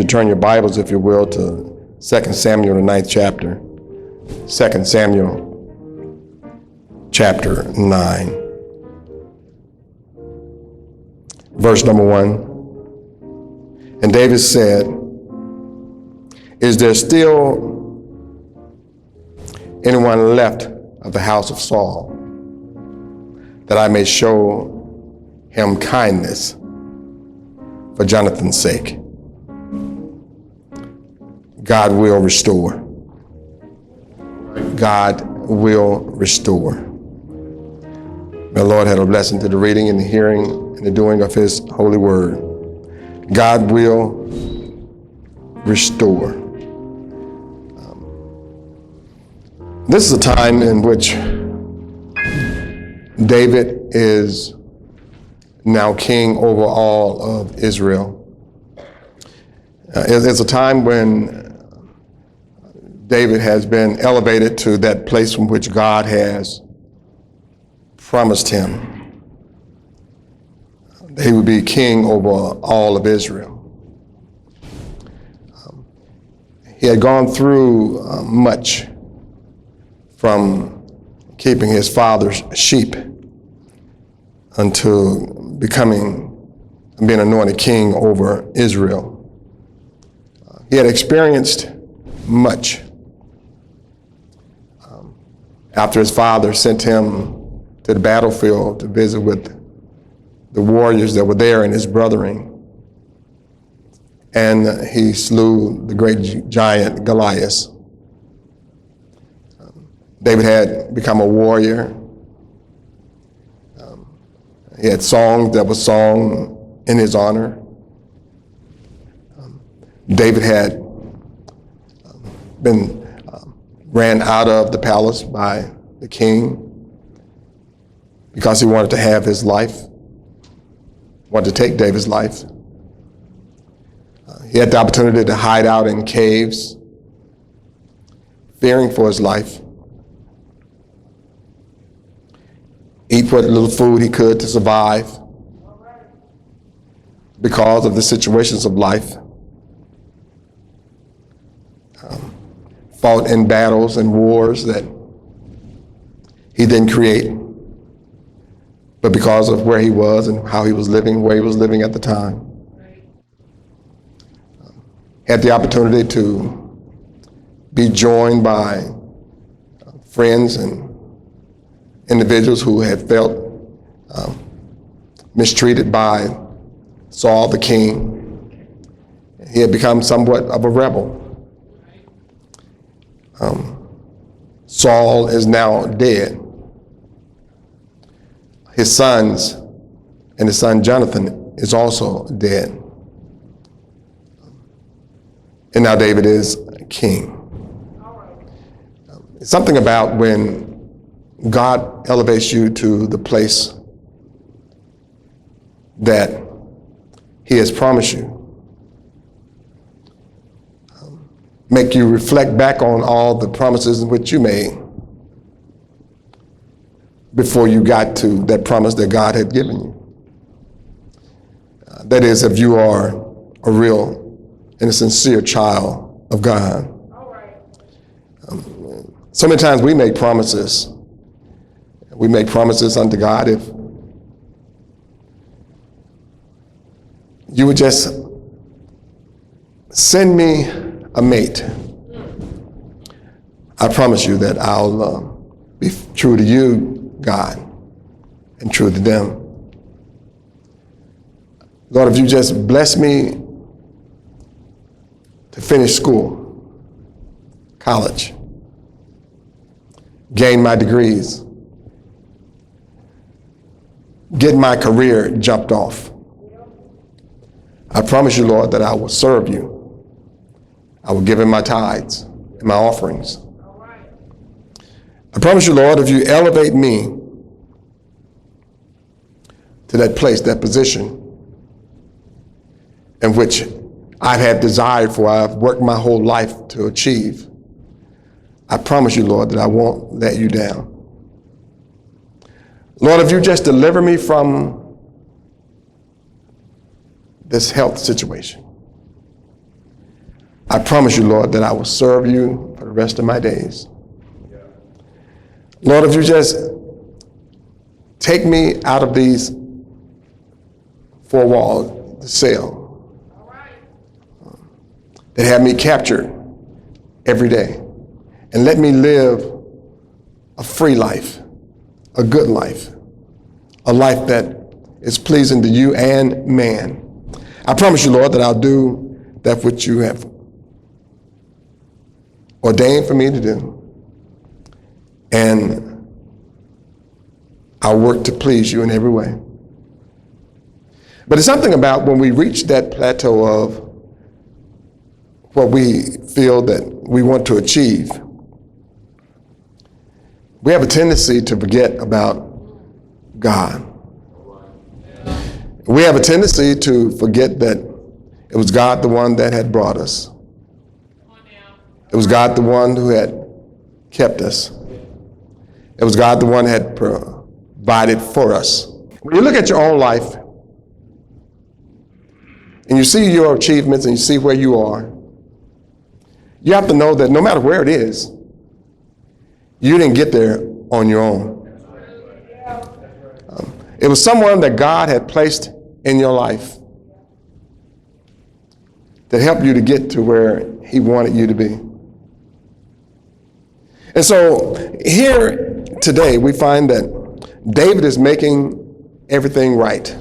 you turn your Bibles, if you will, to 2 Samuel, the 9th chapter. 2 Samuel, chapter 9. Verse number 1. And David said, "Is there still anyone left of the house of Saul, that I may show him kindness for Jonathan's sake?" God will restore. God will restore. May the Lord have a blessing to the reading and the hearing and the doing of his holy word. God will restore. This is a time in which David is now king over all of Israel. It's a time when David has been elevated to that place from which God has promised him that he would be king over all of Israel. He had gone through much, from keeping his father's sheep until being anointed king over Israel. He had experienced much. After his father sent him to the battlefield to visit with the warriors that were there and his brethren, and he slew the great giant Goliath. David had become a warrior. He had songs that were sung in his honor. David had been ran out of the palace by the king because he wanted to have his life, wanted to take David's life. He had the opportunity to hide out in caves, fearing for his life, eat what little food he could to survive because of the situations of life. Fought in battles and wars that he didn't create, but because of where he was and how he was living, where he was living at the time. Had the opportunity to be joined by friends and individuals who had felt mistreated by Saul the king. He had become somewhat of a rebel. Saul is now dead. His sons and his son Jonathan is also dead. And now David is king. It's something about when God elevates you to the place that he has promised you. Make you reflect back on all the promises which you made before you got to that promise that God had given you. That is, if you are a real and a sincere child of God. So many times we make promises. We make promises unto God. If you would just send me a mate, I promise you that I'll be true to you, God, and true to them. Lord, if you just bless me to finish school, college, gain my degrees, get my career jumped off, I promise you, Lord, that I will serve you. I will give him my tithes and my offerings. I promise you, Lord, if you elevate me to that place, that position in which I've had desired for, I've worked my whole life to achieve, I promise you, Lord, that I won't let you down. Lord, if you just deliver me from this health situation, I promise you, Lord, that I will serve you for the rest of my days. Lord, if you just take me out of these four walls, the cell, that have me captured every day, and let me live a free life, a good life, a life that is pleasing to you and man. I promise you, Lord, that I'll do that which you have ordained for me to do, and I'll work to please you in every way. But it's something about when we reach that plateau of what we feel that we want to achieve, we have a tendency to forget about God. We have a tendency to forget that it was God the one that had brought us. It was God the one who had kept us. It was God the one who had provided for us. When you look at your own life and you see your achievements and you see where you are, you have to know that no matter where it is, you didn't get there on your own. It was someone that God had placed in your life that helped you to get to where he wanted you to be. And so here today we find that David is making everything right.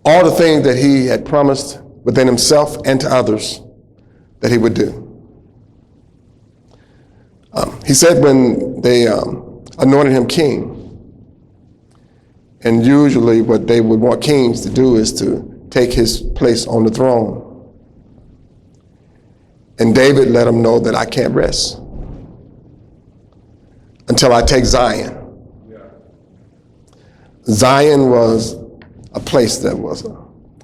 All the things that he had promised within himself and to others that he would do. He said when they anointed him king, and usually what they would want kings to do is to take his place on the throne. And David let him know that I can't rest until I take Zion. Zion was a place that was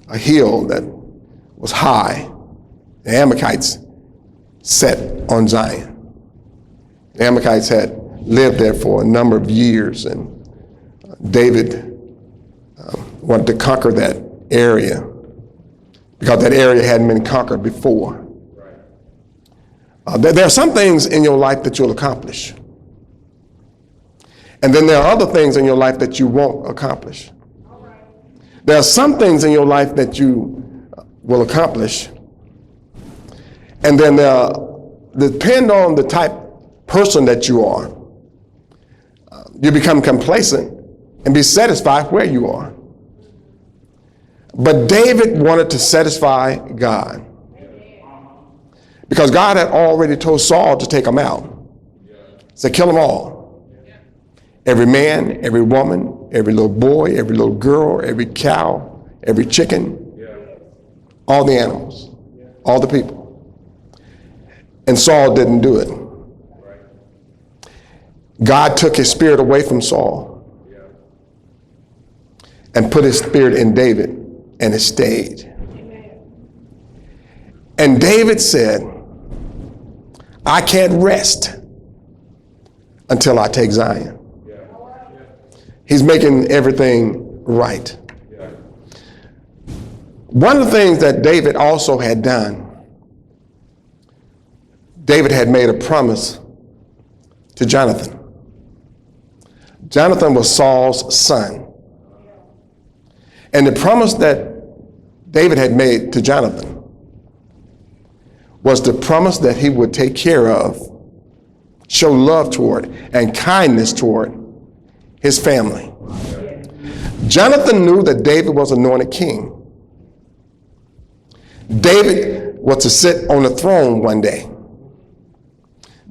a hill that was high. The Amalekites sat on Zion. The Amalekites had lived there for a number of years, and David wanted to conquer that area because that area hadn't been conquered before. There are some things in your life that you'll accomplish. And then there are other things in your life that you won't accomplish. There are some things in your life that you will accomplish. And then depend on the type person that you are. You become complacent and be satisfied where you are. But David wanted to satisfy God because God had already told Saul to take them out. He said, kill them all. Every man, every woman, every little boy, every little girl, every cow, every chicken, all the animals, all the people. And Saul didn't do it. God took his spirit away from Saul and put his spirit in David, and it stayed. And David said, I can't rest until I take Zion. He's making everything right. One of the things that David also had done, David had made a promise to Jonathan. Jonathan was Saul's son. And the promise that David had made to Jonathan was the promise that he would take care of, show love toward, and kindness toward his family. Jonathan knew that David was anointed king. David was to sit on the throne one day.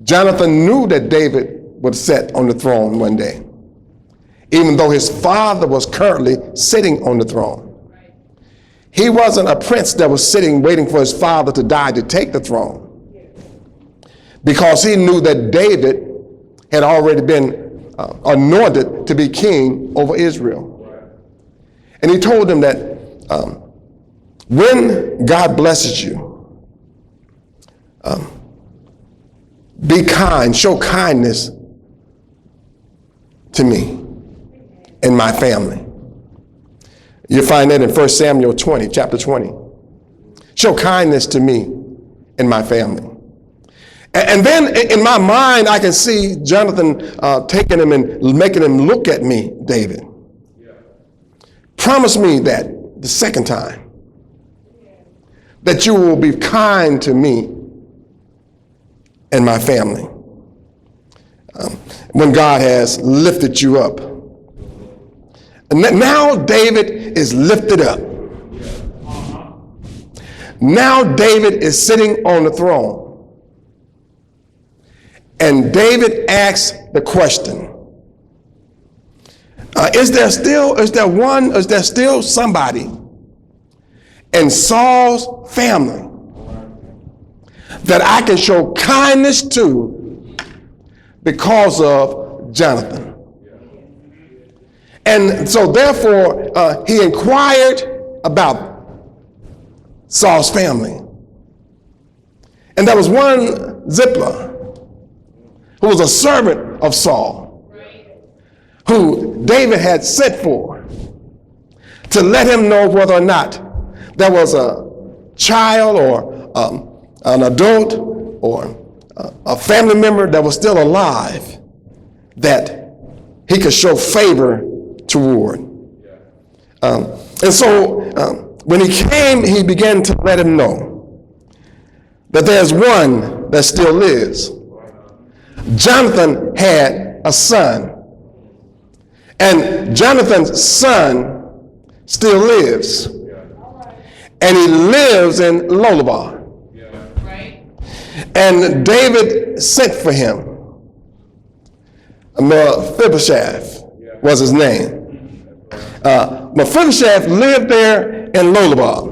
Jonathan knew that David would sit on the throne one day, even though his father was currently sitting on the throne. He wasn't a prince that was sitting waiting for his father to die to take the throne, because he knew that David had already been anointed to be king over Israel. And he told them that when God blesses you, be kind, show kindness to me and my family. You find that in 1 Samuel 20, chapter 20. show kindness to me and my family. And then in my mind, I can see Jonathan taking him and making him look at me, David. Promise me that the second time, that you will be kind to me and my family. When God has lifted you up. And now David is lifted up. Now David is sitting on the throne. And David asks the question, is there still somebody in Saul's family that I can show kindness to because of Jonathan? And so therefore, he inquired about Saul's family. And there was one Zipporah, who was a servant of Saul, who David had sent for to let him know whether or not there was a child or an adult or a family member that was still alive that he could show favor toward. And so when he came, he began to let him know that there's one that still lives. Jonathan had a son, and Jonathan's son still lives, and he lives in Lodabar. And David sent for him. Mephibosheth was his name. Mephibosheth lived there in Lodabar.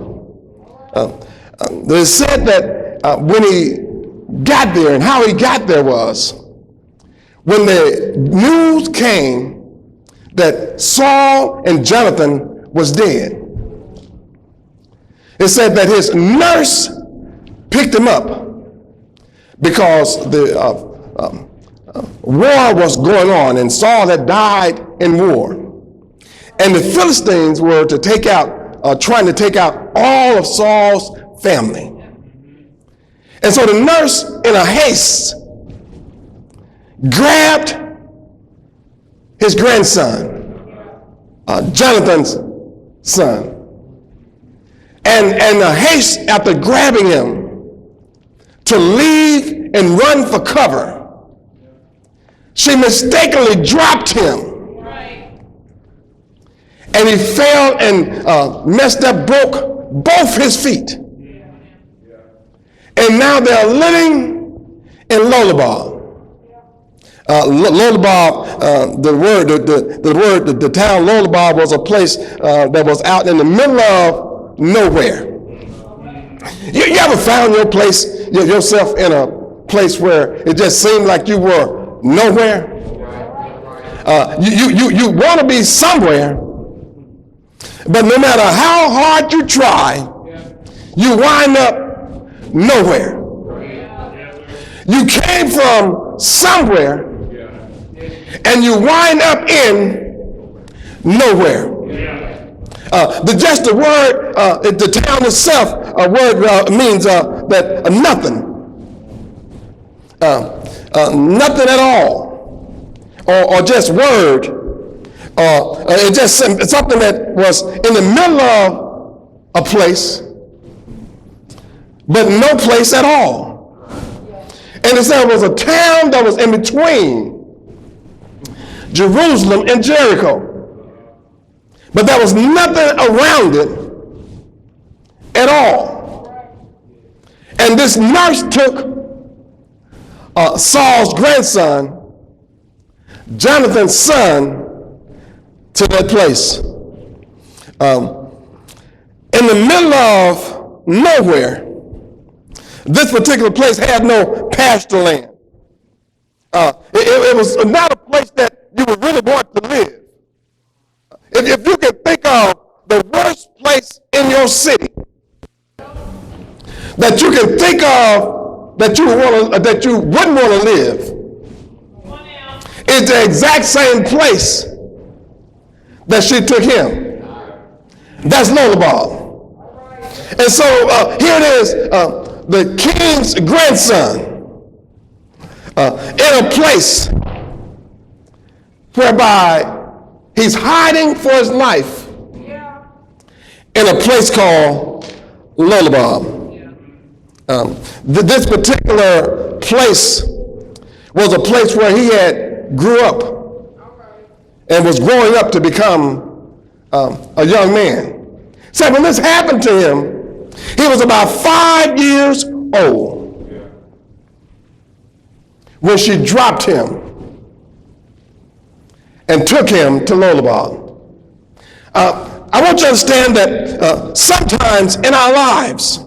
They said that when he got there, and how he got there was when the news came that Saul and Jonathan was dead. It said that his nurse picked him up because the war was going on, and Saul had died in war. And the Philistines were trying to take out all of Saul's family. And so the nurse, in a haste, grabbed his grandson, Jonathan's son, and a haste after grabbing him to leave and run for cover, she mistakenly dropped him. And he fell and messed up, broke both his feet. And now they're living in Lodabar. Lodabar, the town Lodabar was a place that was out in the middle of nowhere. You ever found yourself in a place where it just seemed like you were nowhere? You want to be somewhere, but no matter how hard you try, you wind up nowhere. You came from somewhere and you wind up in nowhere. The word, the town itself, a word means that nothing. Nothing at all. Or just word. It's just something that was in the middle of a place, but no place at all. And it said it was a town that was in between Jerusalem and Jericho. But there was nothing around it at all. And this nurse took Saul's grandson, Jonathan's son, to that place. In the middle of nowhere, this particular place had no pasture land. It was not a place that you would really want to live. If you can think of the worst place in your city that you can think of that you wouldn't want to live, it's the exact same place that she took him. That's Lodabar. And so here it is, the king's grandson in a place whereby he's hiding for his life in a place called Lodebar. This particular place was a place where he had grew up and was growing up to become a young man. So when this happened to him, he was about 5 years old when she dropped him and took him to Lodebar. I want you to understand that sometimes in our lives,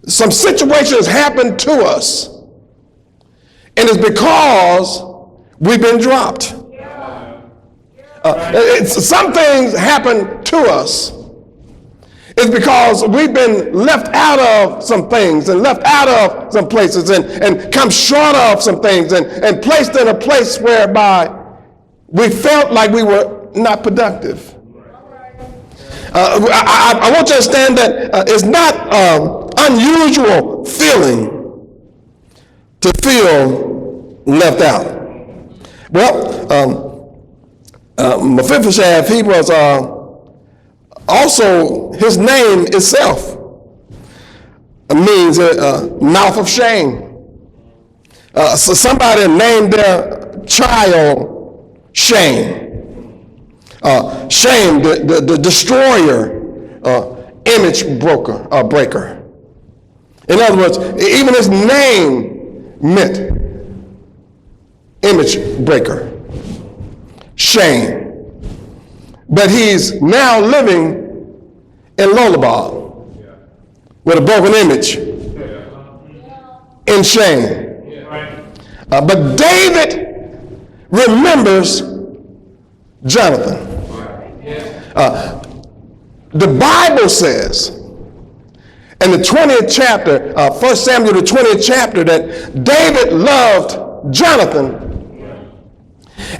some situations happen to us, and it's because we've been dropped. Some things happen to us. It's because we've been left out of some things and left out of some places and come short of some things and placed in a place whereby we felt like we were not productive. I want you to understand that it's not unusual feeling to feel left out. Well, Mephibosheth, he was also, his name itself means mouth of shame. So somebody named their child Shame. Shame, the destroyer, image breaker. In other words, even his name meant image breaker. Shame. But he's now living in Lodebar with a broken image in shame. But David remembers Jonathan. The Bible says in the 20th chapter, 1 Samuel, the 20th chapter, that David loved Jonathan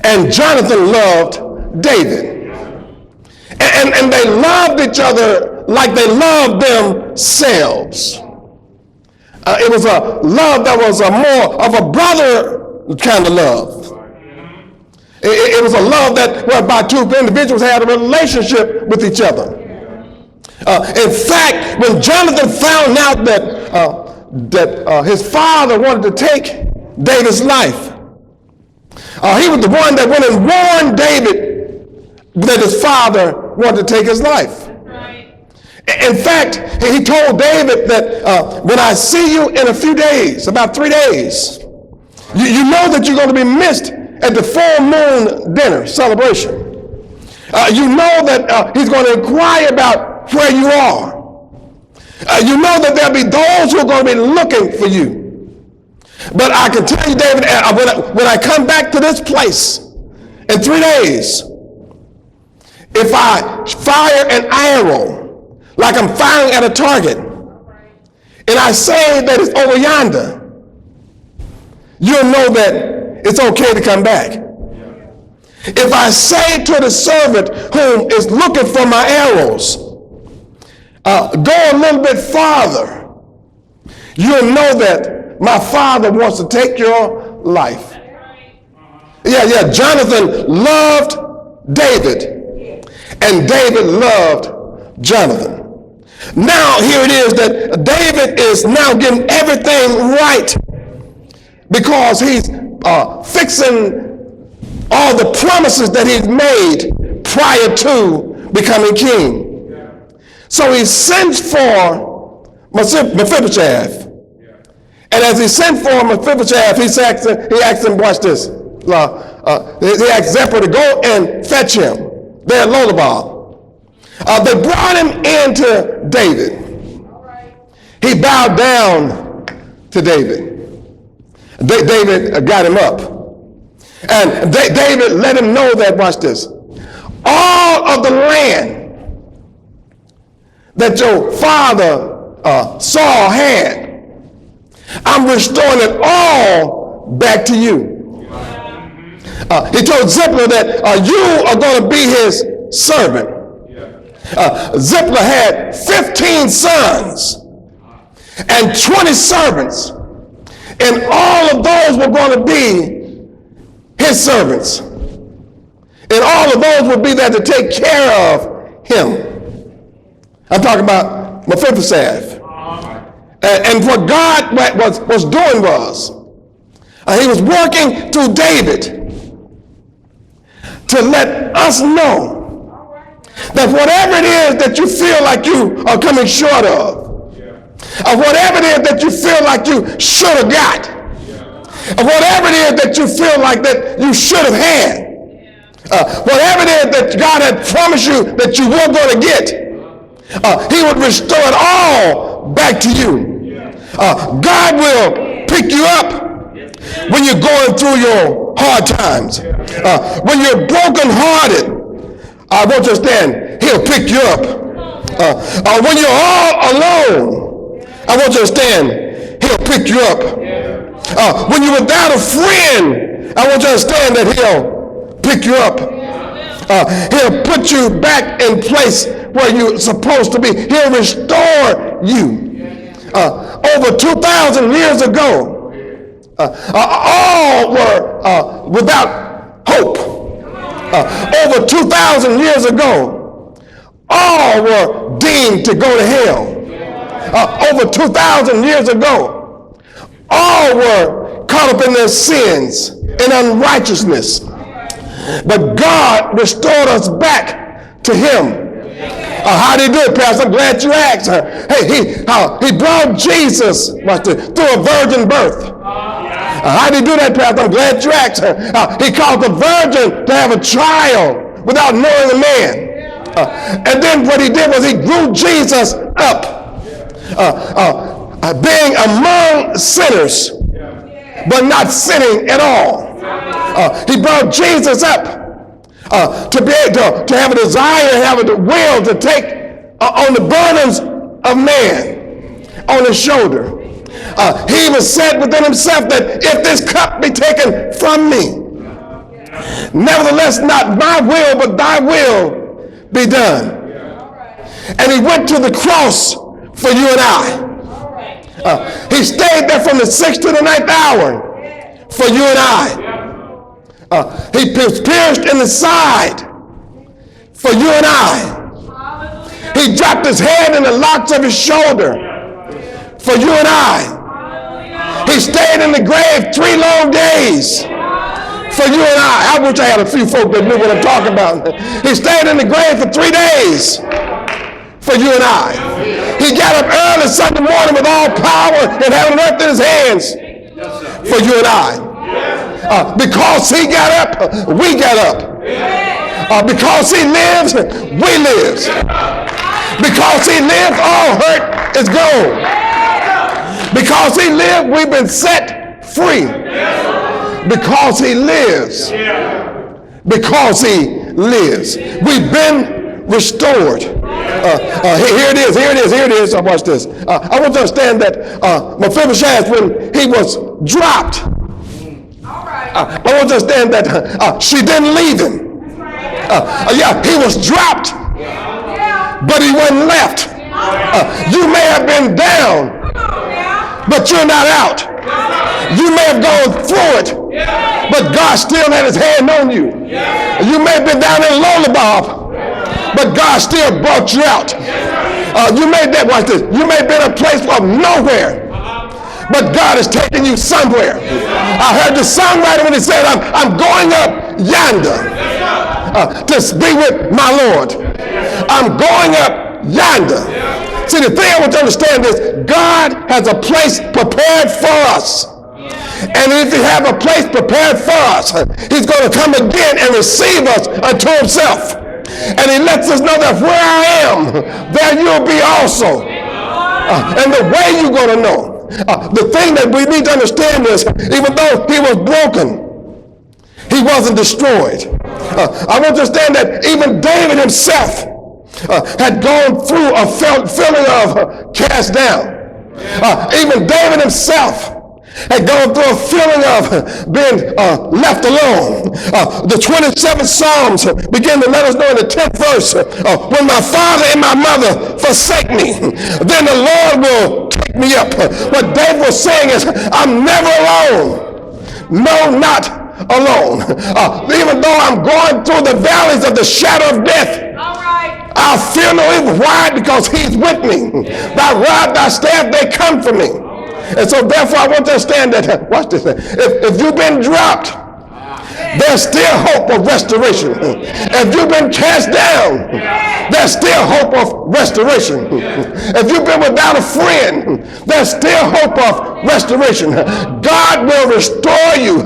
and Jonathan loved David. And they loved each other like they loved themselves. It was a love that was a more of a brother kind of love. It was a love that whereby two individuals had a relationship with each other. In fact, when Jonathan found out that his father wanted to take David's life, he was the one that went and warned David that his father wanted to take his life. In fact, he told David that when I see you in a few days, about 3 days, you know that you're going to be missed at the full moon dinner celebration. You know that he's going to inquire about where you are. You know that there'll be those who are going to be looking for you. But I can tell you, David, when I come back to this place in 3 days, if I fire an arrow like I'm firing at a target, and I say that it's over yonder, you'll know that it's okay to come back. If I say to the servant whom is looking for my arrows, go a little bit farther, you'll know that my father wants to take your life. Yeah, Jonathan loved David, and David loved Jonathan. Now here it is that David is now getting everything right because he's fixing all the promises that he's made prior to becoming king. So he sends for Mephibosheth. And as he sent for Mephibosheth, he asked him, watch this. He asked Zephyr to go and fetch him there at Lodebar. They brought him into David. He bowed down to David. David got him up. And David let him know that, watch this, all of the land that your father Saul had, I'm restoring it all back to you. He told Zipporah that you are going to be his servant. Zipporah had 15 sons and 20 servants, and all of those were going to be his servants, and all of those would be there to take care of him. I'm talking about Mephibosheth. And what God was doing was, he was working through David to let us know that whatever it is that you feel like you are coming short of, or whatever it is that you feel like you should have got, or whatever it is that you feel like that you should have had, whatever it is that God had promised you that you were going to get, he would restore it all back to you. God will pick you up when you're going through your hard times. When you're brokenhearted, I want you to understand, he'll pick you up. When you're all alone, I want you to understand, he'll pick you up. When you're without a friend, I want you to understand that he'll pick you up. He'll put you back in place where you're supposed to be. He'll restore you. Over 2,000 years ago, all were without hope. Over 2,000 years ago, all were deemed to go to hell. Over 2,000 years ago, all were caught up in their sins and unrighteousness. But God restored us back to him. How did he do it, Pastor? I'm glad you asked. He brought Jesus through a virgin birth. How did he do that, Pastor? I'm glad you asked. He caused the virgin to have a child without knowing the man. And then what he did was he grew Jesus up, being among sinners, but not sinning at all. He brought Jesus up to be able to have a desire, have a will to take on the burdens of man on his shoulder. He even said within himself that if this cup be taken from me, nevertheless not my will but thy will be done. And he went to the cross for you and I. He stayed there from the 6th to the 9th hour for you and I. He was pierced in the side for you and I. He dropped his head in the locks of his shoulder for you and I. He stayed in the grave 3 long days for you and I. I wish I had a few folk that knew what I'm talking about. He stayed in the grave for 3 days for you and I. He got up early Sunday morning with all power and heaven and earth in his hands for you and I. Because he got up, we got up. Because he lives, we live. Because he lives, all hurt is gone. Because he lived, we've been set free. Because he lives. Because he lives. We've been restored. Here it is. Watch this. I want you to understand that Mephibosheth, when he was dropped, I want you to understand that she didn't leave him. He was dropped, but he wasn't left. You may have been down, but you're not out. You may have gone through it, but God still had his hand on you. You may have been down in Lollabab, but God still brought you out. You may have been a place of nowhere, but God is taking you somewhere. I heard the songwriter when he said, I'm going up yonder to be with my Lord. I'm going up yonder. See, the thing I want you to understand is God has a place prepared for us. And if he have a place prepared for us, he's going to come again and receive us unto himself. And he lets us know that where I am, there you'll be also. And the way you're going to know. The thing that we need to understand is, even though he was broken, he wasn't destroyed. I want to understand that even David himself had gone through a feeling of cast down. Even David himself had gone through a feeling of being left alone. The 27th Psalms begin to let us know in the 10th verse, when my father and my mother forsake me, then the Lord will take me up. What David was saying is, I'm never alone. No, not alone. Even though I'm going through the valleys of the shadow of death, I fear no evil. Why? Because he's with me. Thy rod, thy staff, they comfort me. And so therefore I want to understand that, watch this, if you've been dropped, there's still hope of restoration. If you've been cast down, there's still hope of restoration. If you've been without a friend, there's still hope of restoration. God will restore you,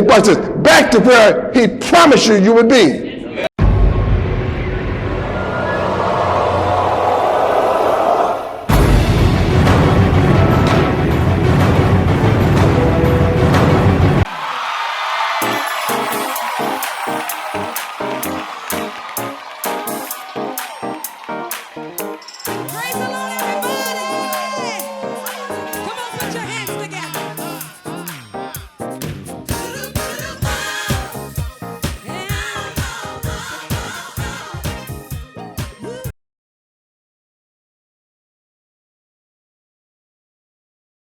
watch this, back to where he promised you would be.